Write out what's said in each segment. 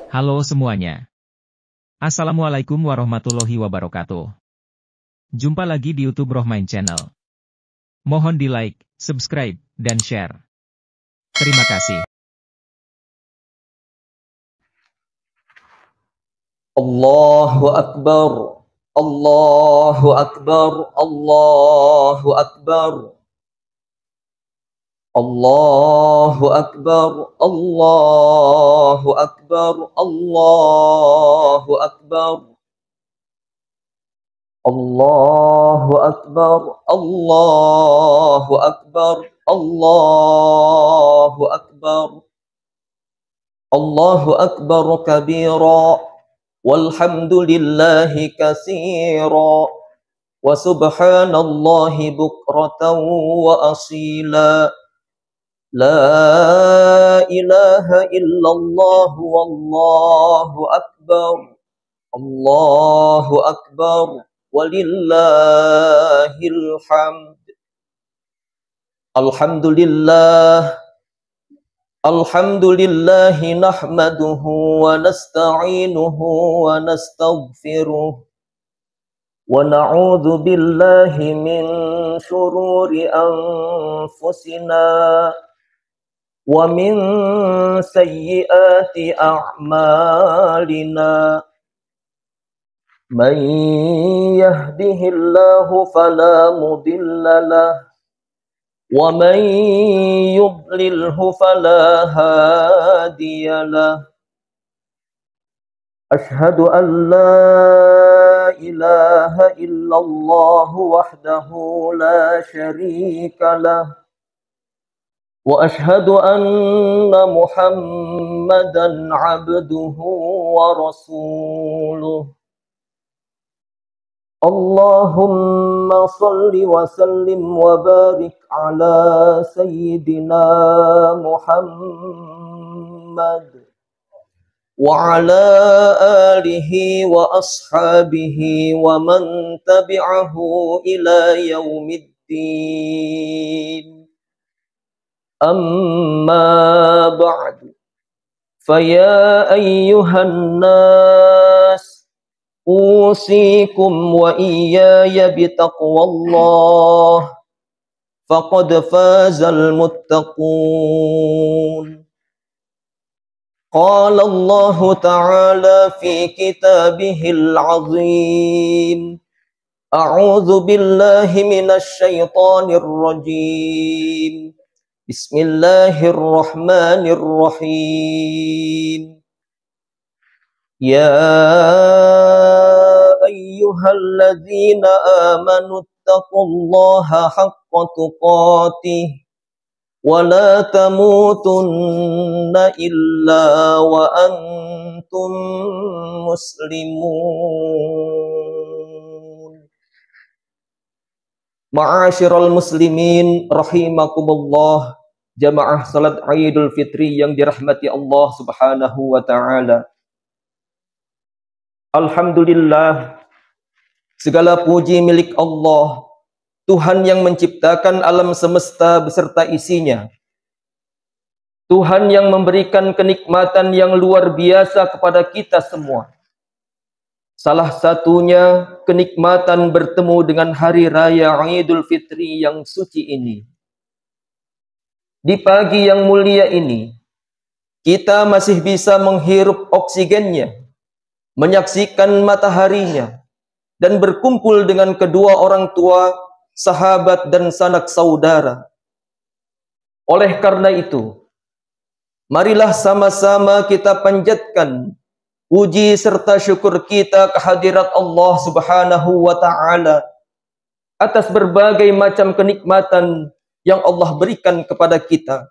Halo semuanya. Assalamualaikum warahmatullahi wabarakatuh. Jumpa lagi di YouTube Rohmain Channel. Mohon di like, subscribe, dan share. Terima kasih. Allahu Akbar, Allahu Akbar, Allahu Akbar. Allahu Akbar, Allahu Akbar, Allahu Akbar. Allahu Akbar, Allahu Akbar, Allahu Akbar. Allahu Akbar kabira, walhamdulillahi katsira, wa subhanallahi bukratan wa asila. La ilaha illallah wallahu akbar, Allahu akbar, walillahil hamd. Alhamdulillah, alhamdulillahi nahmaduhu wa nasta'inuhu wa nastaghfiruh. ونعوذ بالله من شرور أنفسنا ومن سيئات أعمالنا من يهده الله فلا مضل له ومن يضلله فلا هادي له أشهد أن لا إله إلا الله وحده لا شريك له وأشهد أن محمدا عبده ورسوله اللهم صل وسلم وبارك على سيدنا محمد وعلى آله وأصحابه ومن تبعه إلى يوم الدين أما بعد فيا أيها الناس أوصيكم وإياي بتقوى الله فقد فاز المتقون قال الله تعالى في كتابه العظيم أعوذ بالله من الشيطان الرجيم بسم الله الرحمن الرحيم يا أيها الذين آمنوا اتقوا الله حق تقاته ولا تموتن إلا وأنتم مسلمون Ma'asyiral muslimin rahimakumullah, jamaah salat Idul Fitri yang dirahmati Allah Subhanahu wa taala. Alhamdulillah, segala puji milik Allah, Tuhan yang menciptakan alam semesta beserta isinya. Tuhan yang memberikan kenikmatan yang luar biasa kepada kita semua. Salah satunya kenikmatan bertemu dengan hari raya Idul Fitri yang suci ini. Di pagi yang mulia ini, kita masih bisa menghirup oksigennya, menyaksikan mataharinya, dan berkumpul dengan kedua orang tua, sahabat dan sanak saudara. Oleh karena itu, marilah sama-sama kita panjatkan puji serta syukur kita kehadirat Allah Subhanahu wa taala atas berbagai macam kenikmatan yang Allah berikan kepada kita.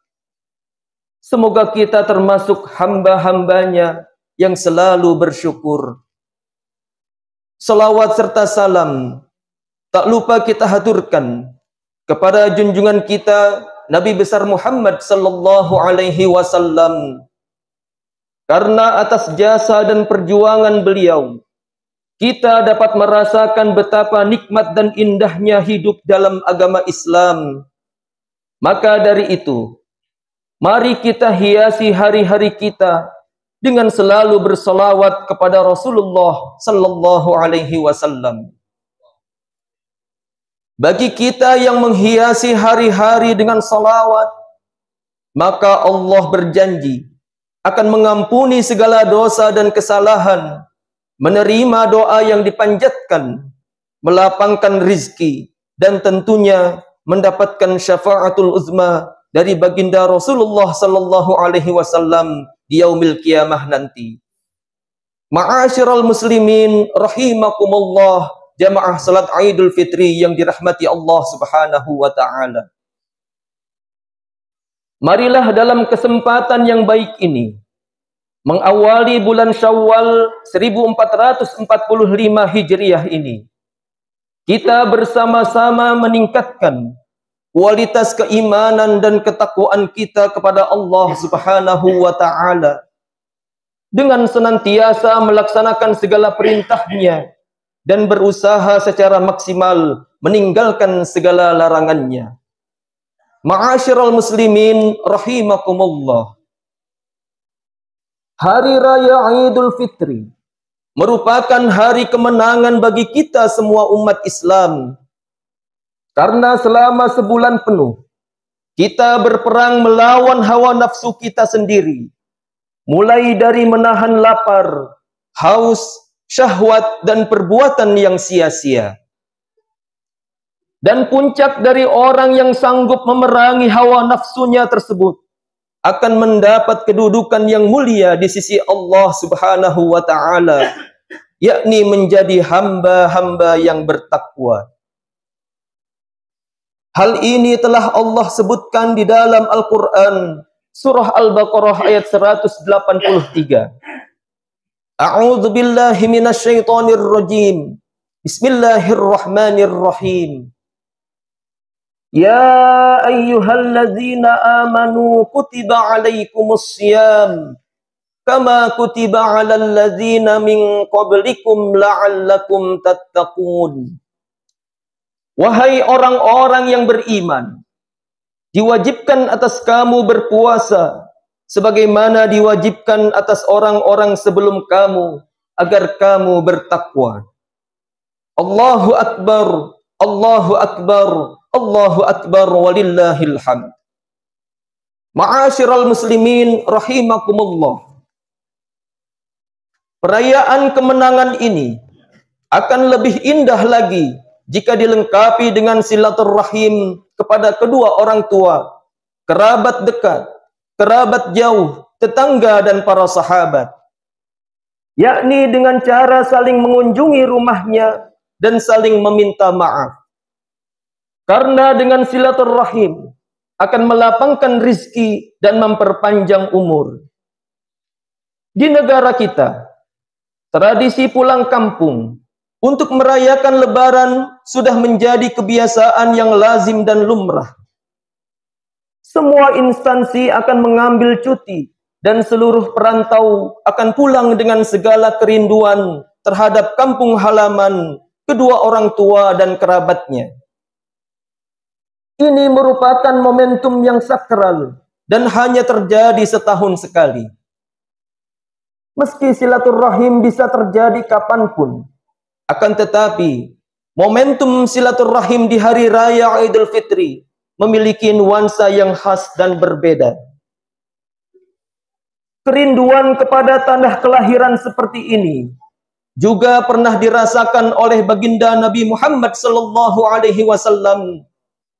Semoga kita termasuk hamba-hambanya yang selalu bersyukur. Salawat serta salam tak lupa kita haturkan kepada junjungan kita Nabi besar Muhammad sallallahu alaihi wasallam. Karena atas jasa dan perjuangan beliau, kita dapat merasakan betapa nikmat dan indahnya hidup dalam agama Islam. Maka dari itu, mari kita hiasi hari-hari kita dengan selalu bersalawat kepada Rasulullah sallallahu alaihi wasallam. Bagi kita yang menghiasi hari-hari dengan salawat, maka Allah berjanji akan mengampuni segala dosa dan kesalahan, menerima doa yang dipanjatkan, melapangkan rizki, dan tentunya mendapatkan syafaatul uzma dari baginda Rasulullah sallallahu alaihi wasallam di yaumil qiyamah nanti. Ma'asyiral muslimin rahimakumullah, jamaah salat Idul Fitri yang dirahmati Allah Subhanahu wa taala. Marilah dalam kesempatan yang baik ini, mengawali bulan Syawal 1445 Hijriah ini, kita bersama-sama meningkatkan kualitas keimanan dan ketakwaan kita kepada Allah Subhanahu wa taala dengan senantiasa melaksanakan segala perintahnya dan berusaha secara maksimal meninggalkan segala larangannya. Ma'asyiral muslimin rahimakumullah. Hari Raya Idul Fitri merupakan hari kemenangan bagi kita semua umat Islam. Karena selama sebulan penuh kita berperang melawan hawa nafsu kita sendiri. Mulai dari menahan lapar, haus, syahwat, dan perbuatan yang sia-sia. Dan puncak dari orang yang sanggup memerangi hawa nafsunya tersebut akan mendapat kedudukan yang mulia di sisi Allah Subhanahu wa taala, yakni menjadi hamba-hamba yang bertakwa. Hal ini telah Allah sebutkan di dalam Al-Quran, surah Al-Baqarah ayat 183. A'udzu billahi minasyaitonir rajim. Bismillahirrahmanirrahim. Ya ayyuhalladzina amanu kutiba alaikumus syiyam kama kutiba alal ladzina min qablikum la'allakum tattaqun. Wahai orang-orang yang beriman, diwajibkan atas kamu berpuasa sebagaimana diwajibkan atas orang-orang sebelum kamu agar kamu bertakwa. Allahu akbar, Allahu akbar, Allahu akbar, walillahil hamd. Ma'asyiral muslimin rahimakumullah. Perayaan kemenangan ini akan lebih indah lagi jika dilengkapi dengan silaturahim kepada kedua orang tua, kerabat dekat, kerabat jauh, tetangga dan para sahabat. Yakni dengan cara saling mengunjungi rumahnya dan saling meminta maaf. Karena dengan silaturahim akan melapangkan rizki dan memperpanjang umur. Di negara kita, tradisi pulang kampung untuk merayakan Lebaran sudah menjadi kebiasaan yang lazim dan lumrah. Semua instansi akan mengambil cuti dan seluruh perantau akan pulang dengan segala kerinduan terhadap kampung halaman kedua orang tua dan kerabatnya. Ini merupakan momentum yang sakral dan hanya terjadi setahun sekali. Meski silaturahim bisa terjadi kapanpun, akan tetapi momentum silaturahim di hari raya Idul Fitri memiliki nuansa yang khas dan berbeda. Kerinduan kepada tanah kelahiran seperti ini juga pernah dirasakan oleh baginda Nabi Muhammad sallallahu alaihi wasallam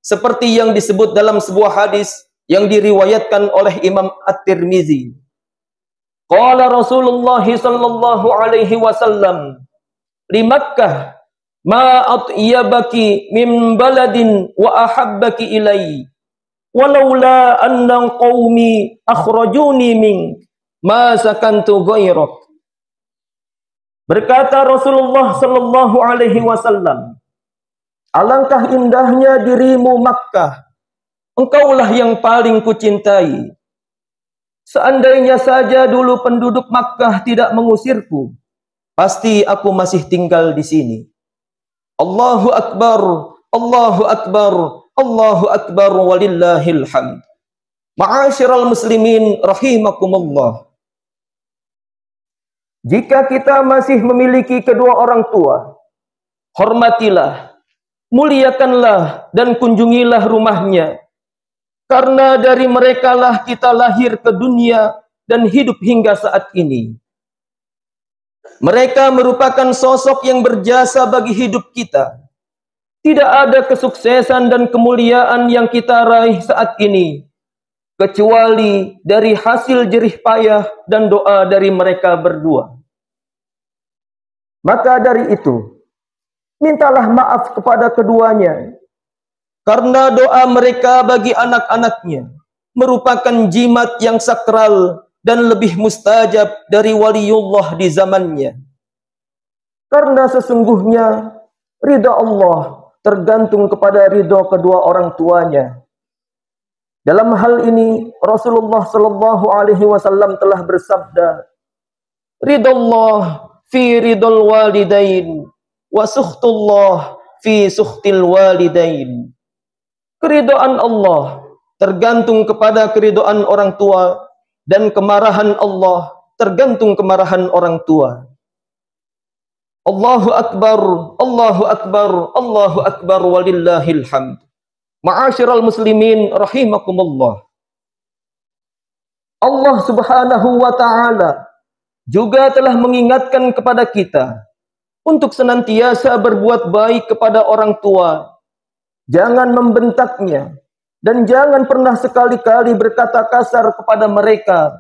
seperti yang disebut dalam sebuah hadis yang diriwayatkan oleh Imam At-Tirmizi. Qala Rasulullah sallallahu alaihi wasallam li Makkah ma atyabaki min baladin wa ahabbaki ilai walaula anna qaumi akhrajuni min ma sakantu ghairak. Berkata Rasulullah sallallahu alaihi wasallam, alangkah indahnya dirimu Makkah, engkaulah yang paling kucintai. Seandainya saja dulu penduduk Makkah tidak mengusirku, pasti aku masih tinggal di sini. Allahu akbar, Allahu akbar, Allahu akbar, walillahil hamd. Ma'asyiral muslimin rahimakumullah. Jika kita masih memiliki kedua orang tua, hormatilah, muliakanlah dan kunjungilah rumahnya. Karena dari merekalah kita lahir ke dunia dan hidup hingga saat ini. Mereka merupakan sosok yang berjasa bagi hidup kita. Tidak ada kesuksesan dan kemuliaan yang kita raih saat ini, kecuali dari hasil jerih payah dan doa dari mereka berdua. Maka dari itu, mintalah maaf kepada keduanya, karena doa mereka bagi anak-anaknya merupakan jimat yang sakral dan lebih mustajab dari waliullah di zamannya. Karena sesungguhnya ridha Allah tergantung kepada ridha kedua orang tuanya. Dalam hal ini Rasulullah sallallahu alaihi wasallam telah bersabda, "Ridallah fi ridal walidain wa sukhtullah fi sukhtil walidain." Keridhaan Allah tergantung kepada keridhaan orang tua dan kemarahan Allah tergantung kemarahan orang tua. Allahu akbar, Allahu akbar, Allahu akbar walillahil hamd. Ma'asyiral muslimin rahimakumullah. Allah Subhanahu wa taala juga telah mengingatkan kepada kita untuk senantiasa berbuat baik kepada orang tua. Jangan membentaknya dan jangan pernah sekali-kali berkata kasar kepada mereka.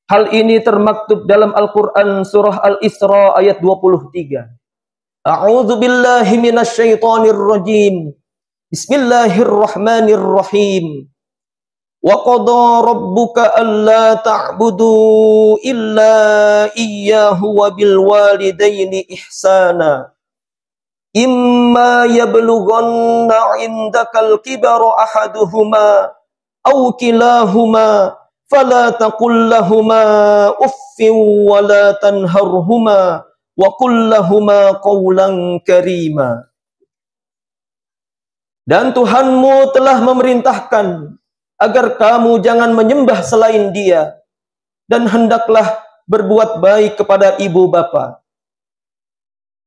Hal ini termaktub dalam Al-Quran surah Al-Isra ayat 23. A'udzu billahi minasy syaithanir rajim. Bismillahirrahmanirrahim. Wa qada rabbuka alla ta'budu illa iyyahu wa bil walidaini ihsana. Imma yablughanna 'indakal kibara ahaduhuma aw kilahuma fala taqul lahumā uffin wa la tanharhumā wa qul lahumā qawlan karīmā. Dan Tuhanmu telah memerintahkan agar kamu jangan menyembah selain Dia, dan hendaklah berbuat baik kepada ibu bapa.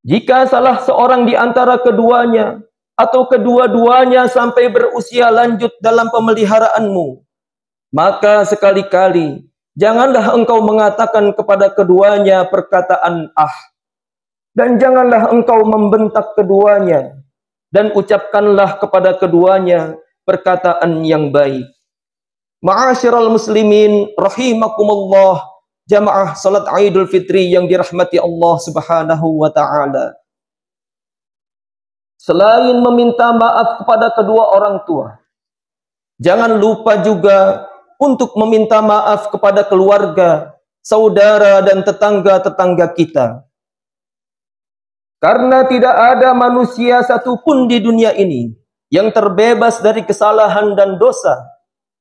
Jika salah seorang di antara keduanya atau kedua-duanya sampai berusia lanjut dalam pemeliharaanmu, maka sekali-kali janganlah engkau mengatakan kepada keduanya perkataan ah, dan janganlah engkau membentak keduanya, dan ucapkanlah kepada keduanya perkataan yang baik. Ma'asyiral muslimin rahimakumullah, jamaah salat Idul Fitri yang dirahmati Allah Subhanahu wa taala. Selain meminta maaf kepada kedua orang tua, jangan lupa juga untuk meminta maaf kepada keluarga, saudara dan tetangga-tetangga kita. Karena tidak ada manusia satupun di dunia ini yang terbebas dari kesalahan dan dosa,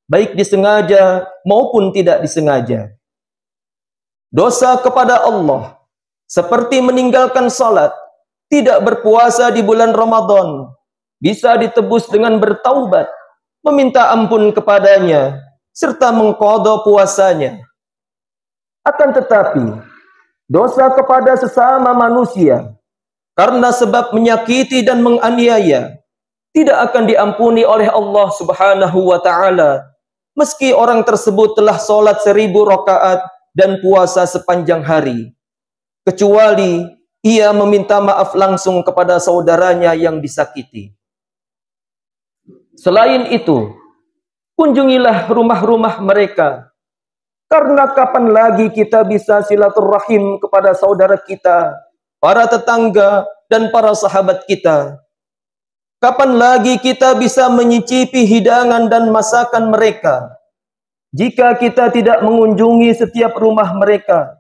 baik disengaja maupun tidak disengaja. Dosa kepada Allah, seperti meninggalkan salat, tidak berpuasa di bulan Ramadan, bisa ditebus dengan bertaubat, meminta ampun kepadanya, serta mengqadha puasanya. Akan tetapi, dosa kepada sesama manusia, karena sebab menyakiti dan menganiaya, tidak akan diampuni oleh Allah Subhanahu wa taala, meski orang tersebut telah sholat 1000 rakaat dan puasa sepanjang hari, kecuali ia meminta maaf langsung kepada saudaranya yang disakiti. Selain itu, kunjungilah rumah-rumah mereka, karena kapan lagi kita bisa silaturahim kepada saudara kita, para tetangga, dan para sahabat kita? Kapan lagi kita bisa menyicipi hidangan dan masakan mereka jika kita tidak mengunjungi setiap rumah mereka?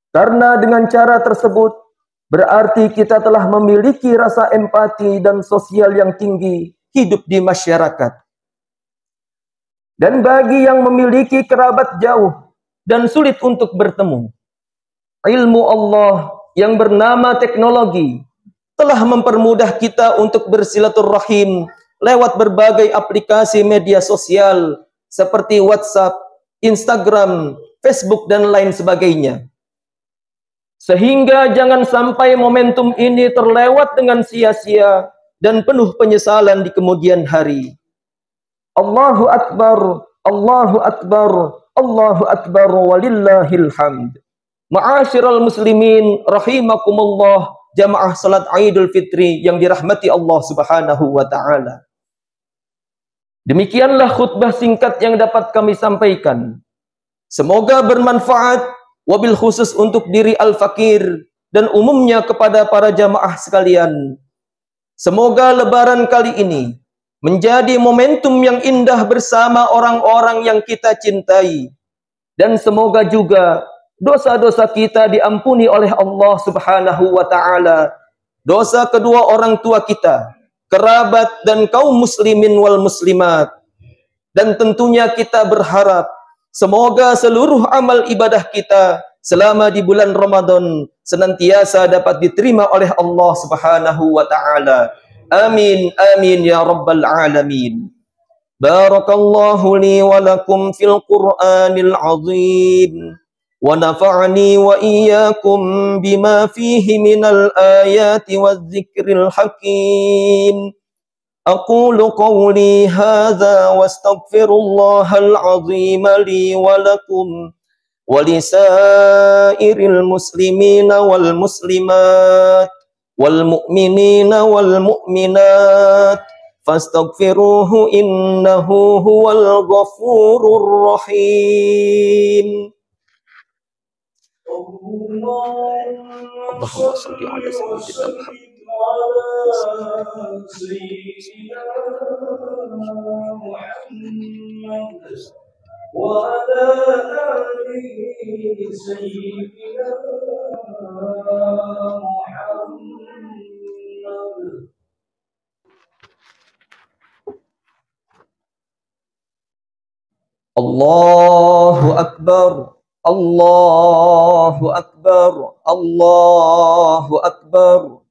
Karena dengan cara tersebut berarti kita telah memiliki rasa empati dan sosial yang tinggi hidup di masyarakat. Dan bagi yang memiliki kerabat jauh dan sulit untuk bertemu, ilmu Allah yang bernama teknologi telah mempermudah kita untuk bersilaturahim lewat berbagai aplikasi media sosial seperti WhatsApp, Instagram, Facebook, dan lain sebagainya. Sehingga jangan sampai momentum ini terlewat dengan sia-sia dan penuh penyesalan di kemudian hari. Allahu Akbar, Allahu Akbar, Allahu Akbar, walillahil hamd. Ma'asyiral muslimin, rahimakumullah, jamaah salat Idul Fitri yang dirahmati Allah Subhanahu wa Ta'ala. Demikianlah khutbah singkat yang dapat kami sampaikan. Semoga bermanfaat, wabil khusus untuk diri al-fakir dan umumnya kepada para jamaah sekalian. Semoga lebaran kali ini menjadi momentum yang indah bersama orang-orang yang kita cintai. Dan semoga juga dosa-dosa kita diampuni oleh Allah Subhanahu wa Ta'ala. Dosa kedua orang tua kita, kerabat dan kaum muslimin wal muslimat. Dan tentunya kita berharap semoga seluruh amal ibadah kita selama di bulan Ramadan senantiasa dapat diterima oleh Allah Subhanahu wa Ta'ala. Amin, amin ya rabbal alamin. Barakallahu li wa lakum fil Qur'anil azim. Wa nafa'ani wa iyyakum bima fihi minal ayati wadh-dhikril hakim. Aqulu qawli hadza wastaghfirullahal azim li wa lakum wa lisairil muslimina wal muslimat wal mu'minina wal mu'minat fastaghfiruhu innahu huwal ghafurur rahim. Allahumma shalli ala sayyidina Muhammad wa ala ali sayyidina Muhammad. Allahu Akbar, Allahu Akbar, Allahu Akbar,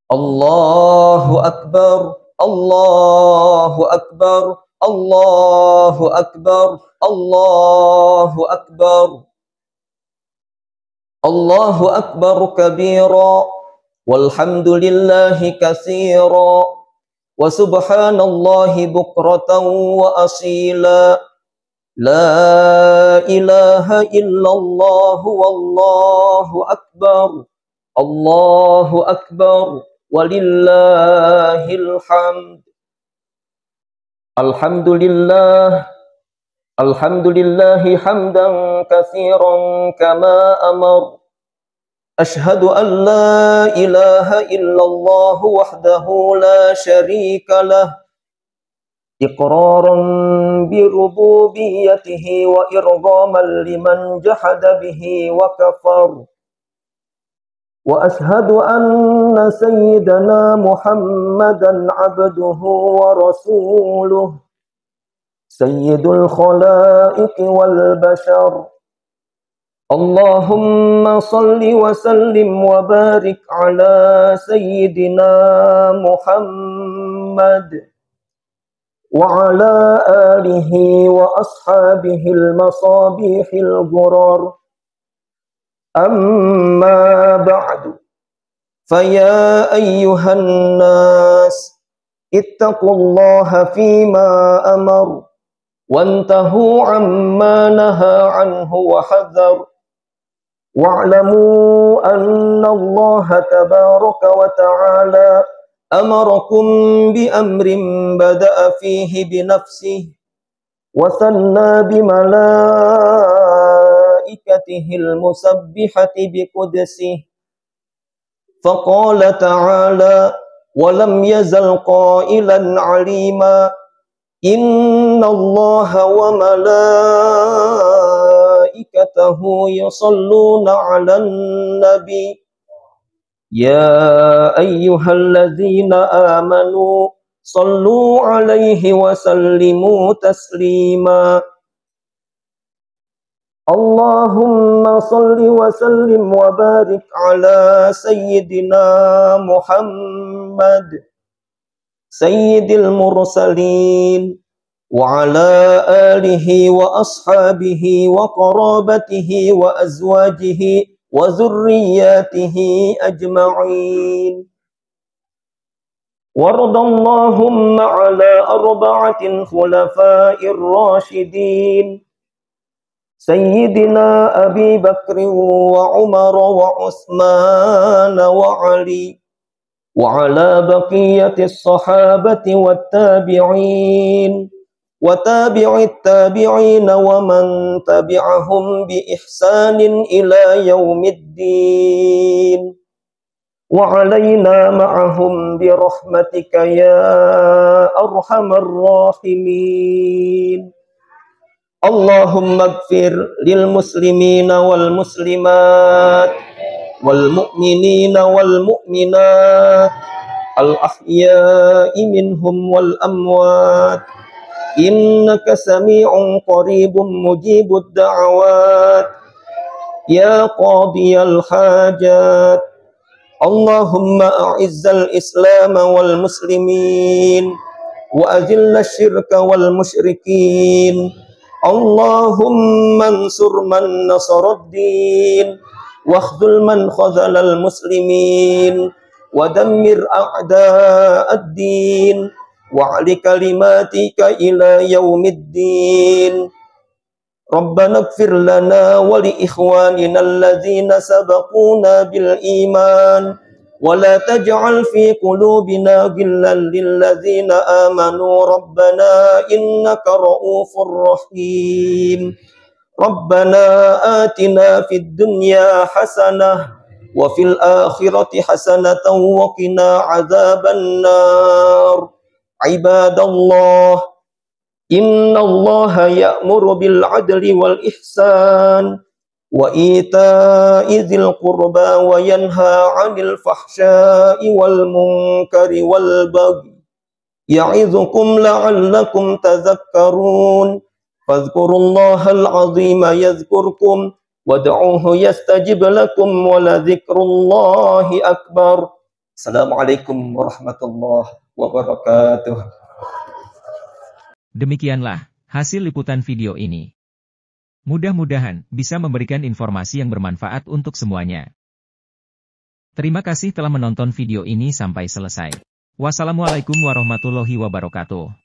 Allahu Akbar, Allahu Akbar, Allahu Akbar, Allahu Akbar, Allahu Akbar kabira, walhamdulillahi katsira, wa subhanallahi bukratan wa asila. La ilaha illallah wallahu akbar, Allahu akbar, walillahil hamd. Alhamdulillah, alhamdulillahi hamdan katsiran kama amar. Ashhadu an la ilaha illallah wahdahu la syarika lah. Iqraran bi rububiyyatihi wa irghaman liman jahada bihi wa kafar. Wa ashhadu anna sayyidana Muhammadan abduhu wa rasuluh sayyidul khalaiqi wal bashar. Allahumma salli wa sallim wa barik ala sayyidina Muhammad wa ala alihi wa ashabihi al-masabihil ghurar. Amma ba'du. Faya ayyuhan nas ittaqullaha fima amar wantahu amma naha anhu wa hadhar. Wa'lamu anna Allah tabaraka wa ta'ala amarakum bi amrin bada'a fihi bi nafsihi wa sanna bi malaikatihi al-musabbihati bi qudsihi. Faqala ta'ala wa lam yazal qailan 'alima inna Allah wa malaikatahu yusalluna 'alan nabi. Ya ayyuhalladzina amanu sallu alaihi wa sallimu taslima. Allahumma salli wa sallim wa barik ala sayyidina Muhammad sayyidil mursalin wa ala alihi wa ashabihi wa qarabatihi wa azwajihi وذرياته أجمعين. وارض اللهم على 4 خلفاء الراشدين سيدنا أبي بكر وعمر وعثمان وعلي وعلى بقية الصحابة والتابعين وتابع التابعين ومن تبعهم بإحسان إلى يوم الدين وعلينا معهم برحمتك يا أرحم الراحمين. اللهم اغفر للمسلمين والمسلمات والمؤمنين والمؤمنات الأحياء منهم والأموات إنك سميع قريب مجيب الدعوات يا قاضي الحاجات. اللهم أعز الإسلام والمسلمين وأذل الشرك والمشركين. اللهم انصر من نصر الدين واخذل من خذل المسلمين ودمر أعداء الدين وعل كلماتك إلى يوم الدين. ربنا اغفر لنا ولإخواننا الذين سبقونا بالإيمان ولا تجعل في قلوبنا غلا للذين آمنوا ربنا إنك رؤوف رحيم. ربنا آتنا في الدنيا حسنة وفي الآخرة حسنة وقنا عذاب النار. عباد الله إن الله يأمر بالعدل والإحسان وإيتاء ذي القربى وينهى عن الفحشاء والمنكر والبغي يعظكم لعلكم تذكرون. فاذكروا الله العظيم يذكركم وادعوه يستجب لكم ولذكر الله أكبر. السلام عليكم ورحمة الله وبركاته. Demikianlah hasil liputan video ini. Mudah-mudahan bisa memberikan informasi yang bermanfaat untuk semuanya. Terima kasih telah menonton video ini sampai selesai. Wassalamualaikum warahmatullahi wabarakatuh.